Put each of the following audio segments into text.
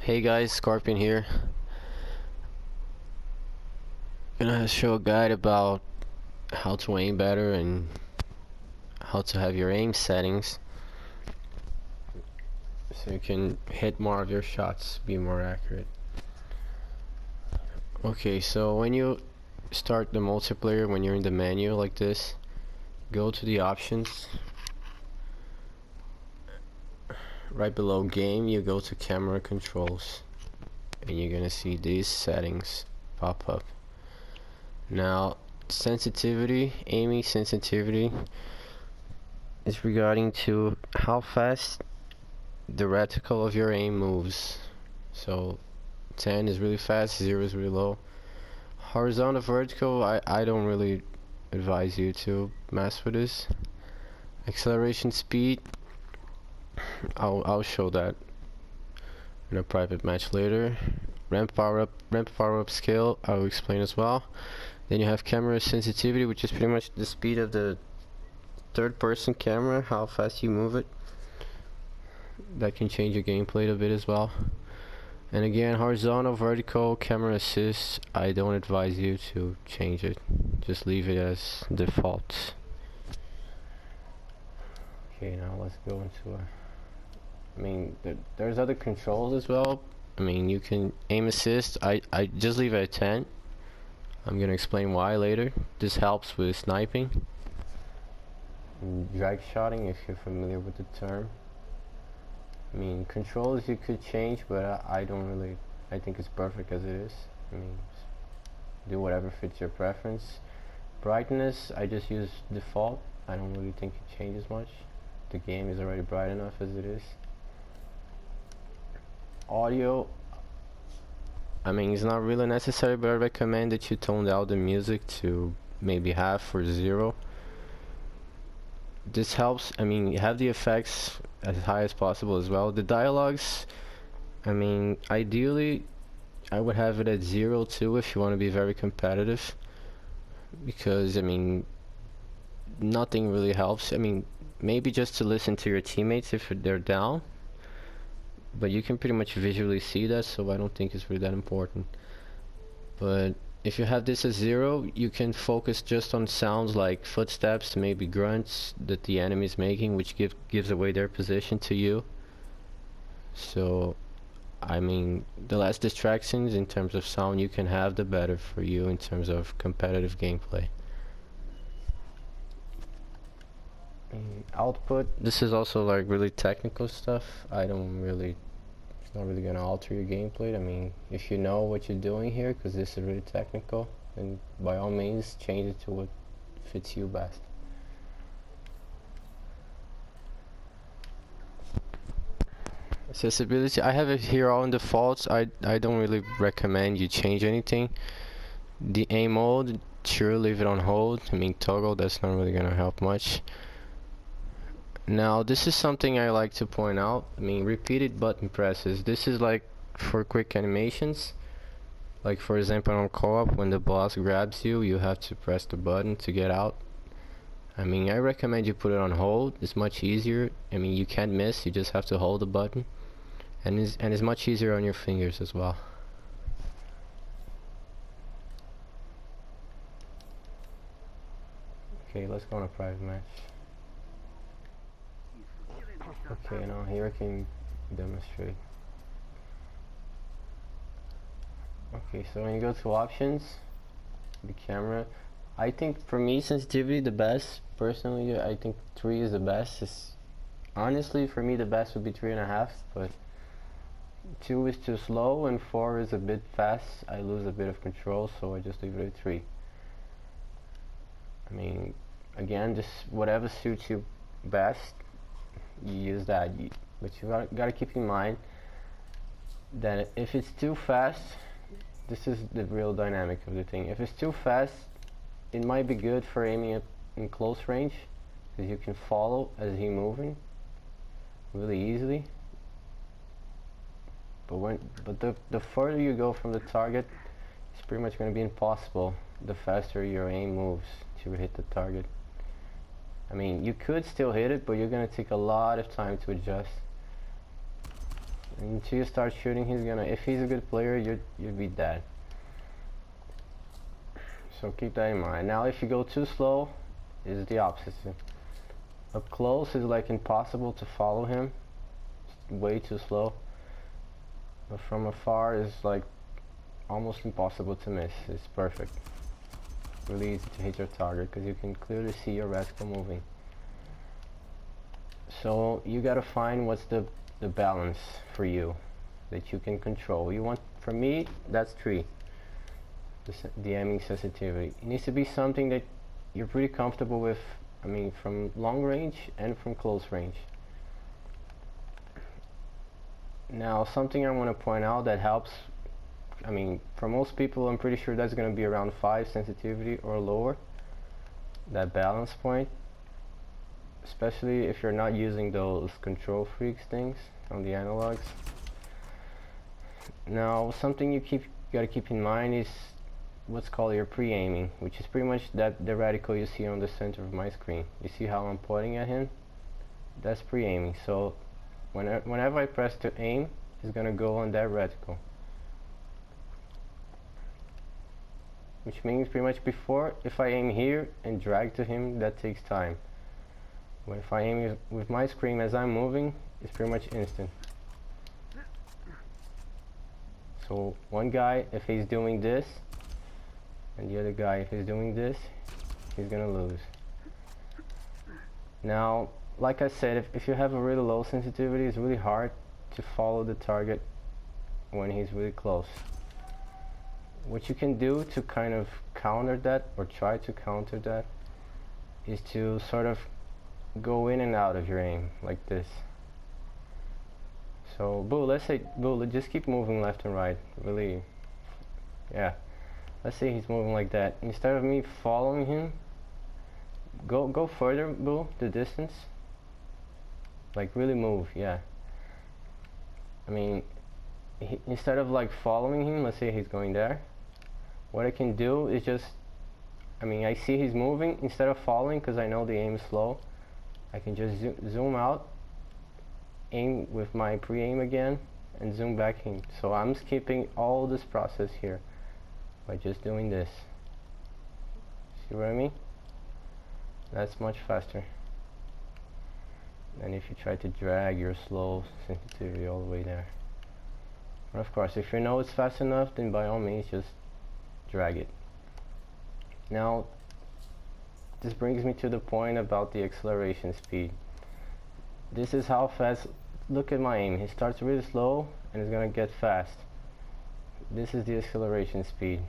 Hey guys, Scorpion here. Gonna show a guide about how to aim better and how to have your aim settings so you can hit more of your shots, be more accurate. Okay, so when you start the multiplayer, when you're in the menu like this, go to the options. Right below game, you go to camera controls and you're gonna see these settings pop up. Now, sensitivity, aiming sensitivity is regarding to how fast the reticle of your aim moves. So 10 is really fast, 0 is really low. Horizontal, vertical, I don't really advise you to mess with this. Acceleration speed, I'll show that in a private match later. Ramp power up scale, I'll explain as well. Then you have camera sensitivity, which is pretty much the speed of the third person camera, how fast you move it. That can change your gameplay a bit as well. And again, horizontal, vertical, camera assist, I don't advise you to change it. Just leave it as default. Okay, now let's go into there's other controls as well. You can aim assist, I just leave it at 10. I'm gonna explain why later. This helps with sniping. Drag shotting, if you're familiar with the term. Controls you could change, but I think it's perfect as it is. Do whatever fits your preference. Brightness, I just use default. I don't really think it changes much. The game is already bright enough as it is. Audio, it's not really necessary, but I recommend that you tone down the music to maybe half or 0. This helps. You have the effects as high as possible as well. The dialogues, ideally I would have it at 0 too if you want to be very competitive, because nothing really helps. Maybe just to listen to your teammates if they're down, but you can pretty much visually see that, so I don't think it's really that important. But if you have this at 0, you can focus just on sounds like footsteps, maybe grunts that the enemy is making, which gives away their position to you. So, the less distractions in terms of sound you can have, the better for you in terms of competitive gameplay. Output, this is also like really technical stuff. It's not really gonna alter your gameplay. If you know what you're doing here, because this is really technical, then by all means change it to what fits you best. Accessibility, I have it here all in defaults. I don't really recommend you change anything. The aim mode, sure, leave it on hold. Toggle, that's not really gonna help much. Now this is something I like to point out. Repeated button presses, this is like for quick animations. Like for example on co-op, when the boss grabs you, you have to press the button to get out. I recommend you put it on hold. It's much easier. You can't miss, you just have to hold the button, and it's much easier on your fingers as well. Okay, let's go on a private match. Okay, now here I can demonstrate. Okay, so when you go to options, the camera, I think for me sensitivity the best. Personally, I think 3 is the best. Honestly, for me the best would be 3.5, but 2 is too slow and 4 is a bit fast. I lose a bit of control, so I just leave it at 3. Again, just whatever suits you best, you use that. But you gotta keep in mind that if it's too fast, this is the real dynamic of the thing. If it's too fast, it might be good for aiming it in close range, because you can follow as he's moving really easily. But the further you go from the target, it's pretty much going to be impossible the faster your aim moves to hit the target. You could still hit it, but you're going to take a lot of time to adjust. Until you start shooting, he's gonna, if he's a good player, you'd be dead. So keep that in mind. Now if you go too slow, it's the opposite. Up close is like impossible to follow him. It's way too slow. But from afar is like almost impossible to miss. It's perfect. Really easy to hit your target because you can clearly see your reticle moving. So you gotta find what's the balance for you that you can control. You want, for me, that's 3. The aiming sensitivity. It needs to be something that you're pretty comfortable with. I mean, from long range and from close range. Now, something I want to point out that helps, I mean, for most people, I'm pretty sure that's going to be around 5 sensitivity or lower. That balance point, especially if you're not using those control freaks things on the analogs. Now, something you gotta keep in mind is what's called your pre-aiming, which is pretty much the reticle you see on the center of my screen. You see how I'm pointing at him? That's pre-aiming. So whenever I press to aim, it's gonna go on that reticle. Which means pretty much before, if I aim here and drag to him, that takes time. But if I aim with my screen as I'm moving, it's pretty much instant. So one guy, if he's doing this, and the other guy, if he's doing this, he's gonna lose. Now, like I said, if you have a really low sensitivity, it's really hard to follow the target when he's really close. What you can do to kind of counter that, or try to counter that, is to sort of go in and out of your aim, like this. So, let's just keep moving left and right, really, yeah. Let's say he's moving like that. Instead of me following him, go further, the distance. Like really move, yeah. I mean, instead of like following him, let's say he's going there. What I can do is just, I mean, I see he's moving. Instead of following, because I know the aim is slow, I can just zoom out, aim with my pre-aim again, and zoom back in. So I'm skipping all this process here by just doing this. See what I mean? That's much faster than if you try to drag your slow sensitivity all the way there. But of course, if you know it's fast enough, then by all means just drag it. Now, this brings me to the point about the acceleration speed. This is how fast, look at my aim. He starts really slow and it's gonna get fast. This is the acceleration speed.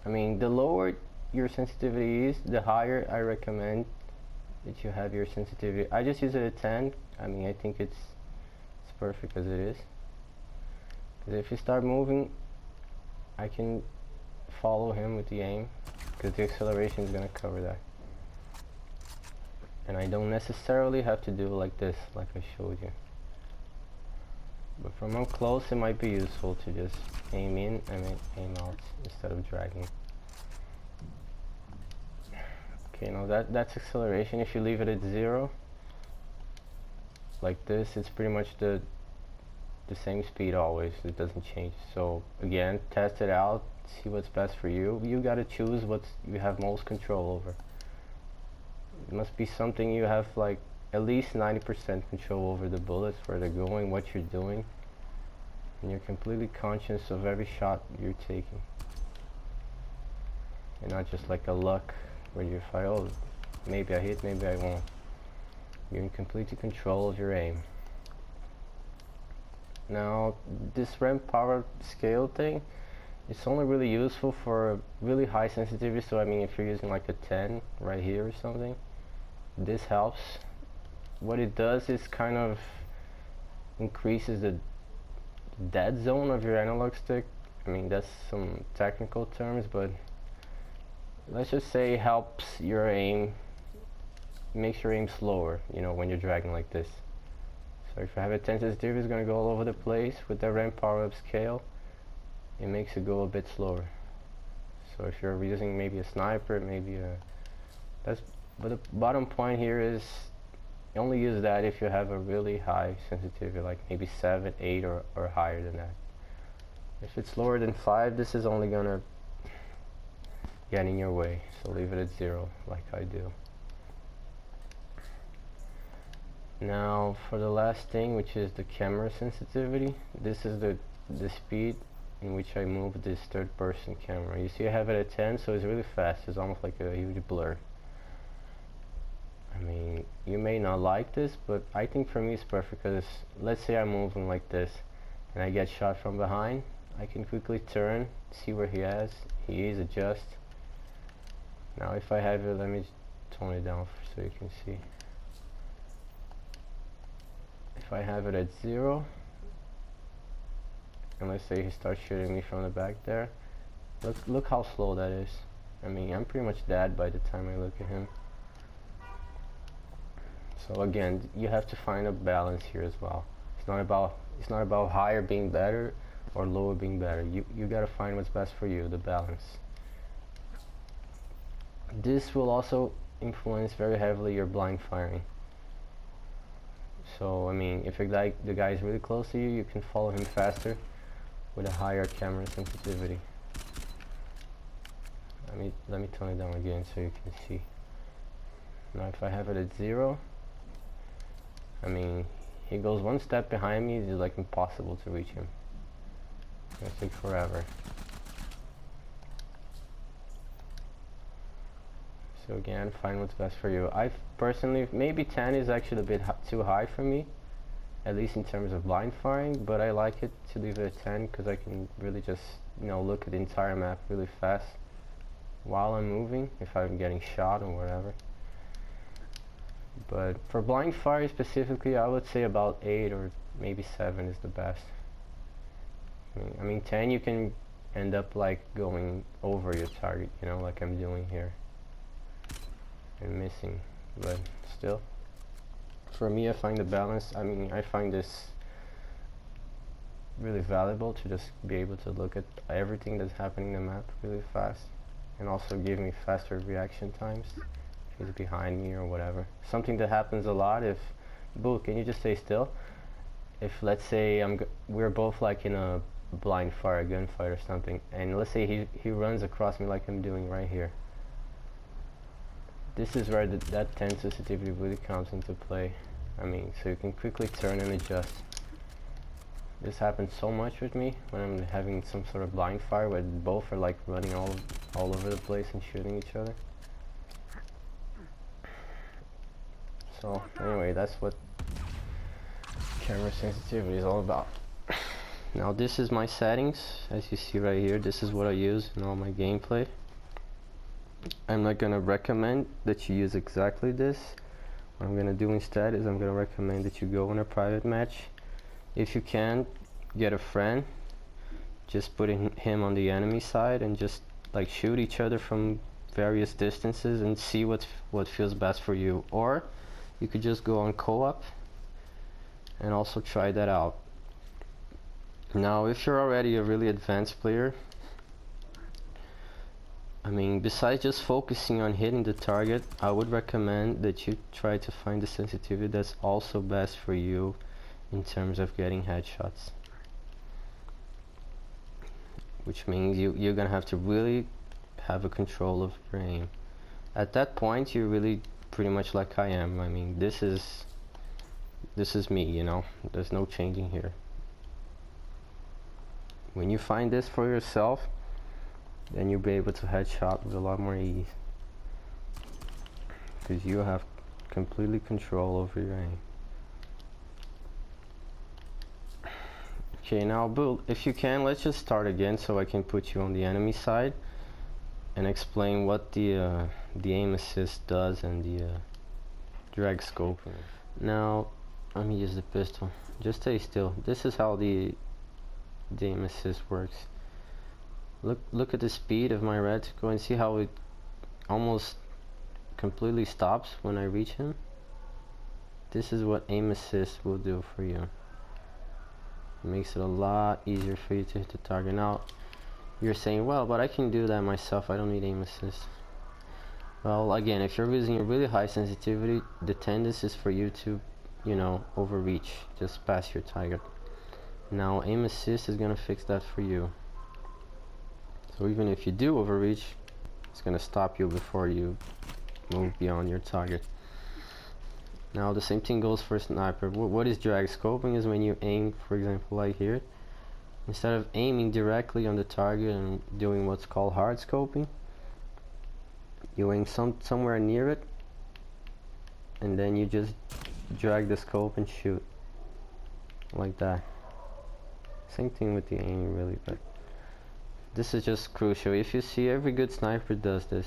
I mean, the lower your sensitivity is, the higher I recommend that you have your sensitivity. I just use it at 10. I mean, I think it's perfect as it is. Because if you start moving, I can follow him with the aim, because the acceleration is going to cover that. And I don't necessarily have to do like this, like I showed you. But from up close, it might be useful to just aim in and aim out instead of dragging. Okay, now that's acceleration. If you leave it at 0, like this, it's pretty much the same speed always. It doesn't change. So again, test it out, see what's best for you. You gotta choose what you have most control over. It must be something you have like at least 90% control over the bullets, where they're going, what you're doing, and you're completely conscious of every shot you're taking. And not just like a luck where you fight, oh, maybe I hit, maybe I won't. You're in complete control of your aim. Now, this ramp power scale thing, it's only really useful for really high sensitivity. So I mean, if you're using like a 10 right here or something, this helps. What it does is kind of increases the dead zone of your analog stick. I mean, that's some technical terms, but let's just say helps your aim, makes your aim slower, you know, when you're dragging like this. So if you have a 10 sensitivity, it's going to go all over the place. With the ramp power up scale, it makes it go a bit slower. So if you're using maybe a sniper, maybe a, but the bottom point here is You only use that if you have a really high sensitivity, like maybe 7, 8 or higher than that. If it's lower than 5, this is only gonna get in your way, so leave it at 0 like I do. Now for the last thing, which is the camera sensitivity, this is the speed in which I move this third person camera. You see I have it at 10, so it's really fast. It's almost like a huge blur. I mean, you may not like this, but I think for me it's perfect, because let's say I'm moving like this and I get shot from behind, I can quickly turn, see where he is, adjust. Now if I have it, let me tone it down so you can see. If I have it at 0, and let's say he starts shooting me from the back there, look how slow that is. I mean, I'm pretty much dead by the time I look at him. So again, you have to find a balance here as well. It's not about higher being better or lower being better. You gotta find what's best for you, the balance. This will also influence very heavily your blind firing. So I mean, if the guy is really close to you, you can follow him faster with a higher camera sensitivity. Let me tone it down again so you can see. Now if I have it at 0, I mean, he goes one step behind me, it's like impossible to reach him. It's gonna take forever. So again, find what's best for you. I personally, maybe 10 is actually a bit too high for me, at least in terms of blind firing, but I like it to leave it at 10 because I can really just, you know, look at the entire map really fast while I'm moving, if I'm getting shot or whatever. But for blind fire specifically, I would say about 8 or maybe 7 is the best. I mean 10 you can end up like going over your target, you know, like I'm doing here, and missing. But still, for me, I find the balance, I mean, I find this really valuable to just be able to look at everything that's happening in the map really fast, and also give me faster reaction times if he's behind me or whatever. Something that happens a lot, if Boo, can you just stay still? If let's say we're both like in a blind fire, gunfight or something, and let's say he runs across me like I'm doing right here. This is where that 10 sensitivity really comes into play. I mean, so you can quickly turn and adjust. This happens so much with me when I'm having some sort of blind fire where both are like running all over the place and shooting each other. So anyway, that's what camera sensitivity is all about. Now this is my settings, as you see right here. This is what I use in all my gameplay. I'm not gonna recommend that you use exactly this. What I'm gonna do instead is I'm gonna recommend that you go in a private match. If you can, get a friend, just put him on the enemy side and just like shoot each other from various distances and see what feels best for you. Or you could just go on co-op and also try that out. Now if you're already a really advanced player, I mean, besides just focusing on hitting the target, I would recommend that you try to find the sensitivity that's also best for you in terms of getting headshots. Which means you're gonna have to really have a control of your aim. At that point, you're really pretty much like I am. I mean, this is me, you know. There's no changing here. When you find this for yourself, then you'll be able to headshot with a lot more ease, because you have completely control over your aim. Okay, now Bill, if you can, let's just start again so I can put you on the enemy side and explain what the aim assist does and the drag scoping. Now let me use the pistol. Just stay still. This is how the aim assist works. Look at the speed of my reticle and see how it almost completely stops when I reach him. This is what aim assist will do for you. It makes it a lot easier for you to hit the target. Now you're saying, well, but I can do that myself, I don't need aim assist. Well, again, if you're using a really high sensitivity, the tendency is for you to, you know, overreach, just past your target. Now aim assist is gonna fix that for you. So even if you do overreach, it's gonna stop you before you move beyond your target. Now the same thing goes for sniper. What is drag scoping is when you aim, for example, like here. Instead of aiming directly on the target and doing what's called hard scoping, you aim somewhere near it, and then you just drag the scope and shoot like that. Same thing with the aiming really, but this is just crucial. If you see, every good sniper does this.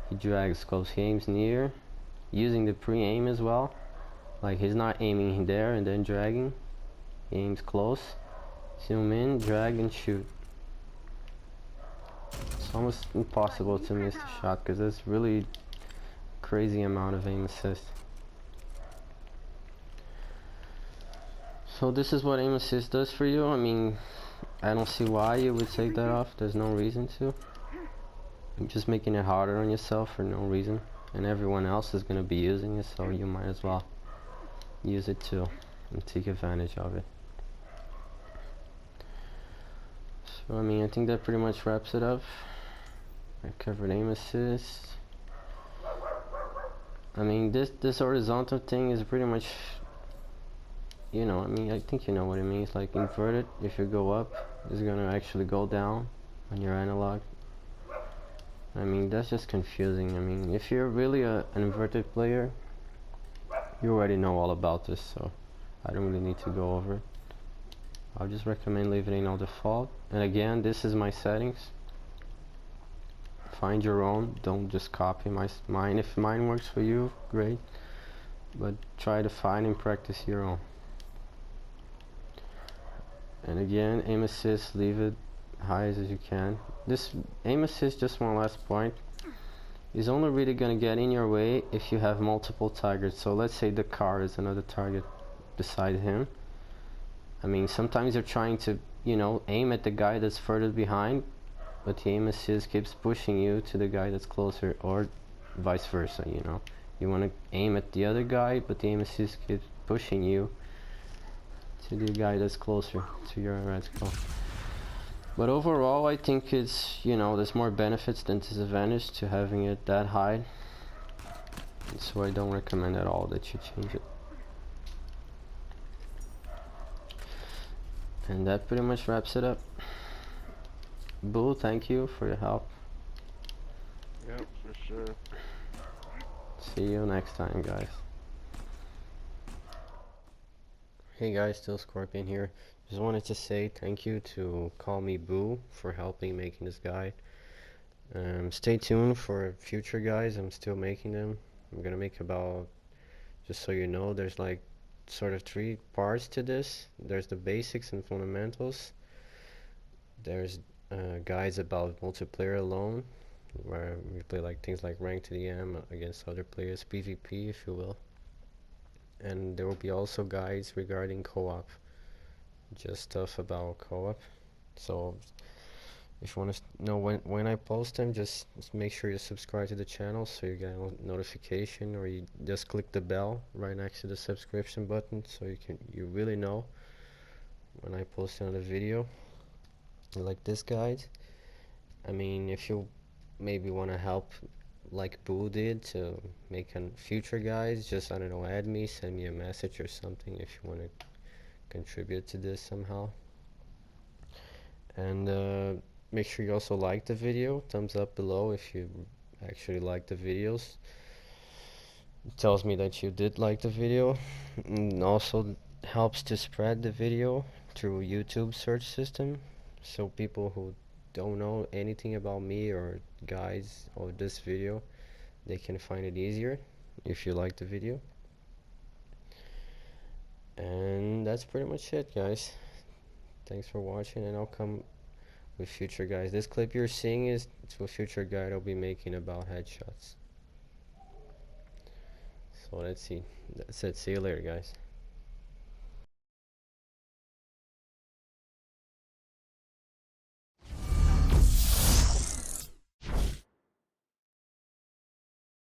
He drags scopes, he aims near, using the pre-aim as well. Like he's not aiming there and then dragging. He aims close, zoom in, drag and shoot. It's almost impossible to miss the shot because there's really crazy amount of aim assist. So this is what aim assist does for you. I mean, I don't see why you would take that off. There's no reason to. You're just making it harder on yourself for no reason, and everyone else is gonna be using it, so you might as well use it too and take advantage of it. So I mean, I think that pretty much wraps it up. I covered aim assist. I mean, this horizontal thing is pretty much, you know, I mean, I think you know what it means. Like inverted, if you go up, it's gonna actually go down on your analog. I mean, that's just confusing. I mean, if you're really an inverted player, you already know all about this, so I don't really need to go over it. I'll just recommend leaving it on default. And again, this is my settings. Find your own. Don't just copy mine. If mine works for you, great. But try to find and practice your own. And again, aim assist, leave it high as you can. This aim assist, just one last point, is only really going to get in your way if you have multiple targets. So let's say the car is another target beside him. I mean, sometimes you're trying to, you know, aim at the guy that's further behind, but the aim assist keeps pushing you to the guy that's closer, or vice versa, you know. You want to aim at the other guy, but the aim assist keeps pushing you to the guy that's closer to your reticle. But overall, I think it's, you know, there's more benefits than disadvantage to having it that high. So I don't recommend at all that you change it. And that pretty much wraps it up. Boo, thank you for your help. Yep, for sure. See you next time, guys. Hey guys, still Scorpion here. Just wanted to say thank you to Call Me Boo for helping making this guide. Stay tuned for future guides. I'm still making them. I'm gonna make about, just so you know, there's like sort of 3 parts to this. There's the basics and fundamentals. There's guides about multiplayer alone, where we play like things like ranked to the M against other players, PvP if you will. And there will be also guides regarding co-op, just stuff about co-op. So if you want to know when I post them, just make sure you subscribe to the channel so you get a notification, or you just click the bell right next to the subscription button so you really know when I post another video like this guide. I mean, if you maybe want to help like Boo did to make a future guides, just, I don't know, add me, send me a message or something if you want to contribute to this somehow. And make sure you also like the video. Thumbs up below if you actually like the videos. It tells me that you did like the video, and also helps to spread the video through YouTube search system, so people who don't know anything about me or guys or this video, they can find it easier if you like the video. And that's pretty much it, guys. Thanks for watching, and I'll come with future guys. This clip you're seeing is to a future guide I'll be making about headshots. So let's see. That's it. See you later, guys.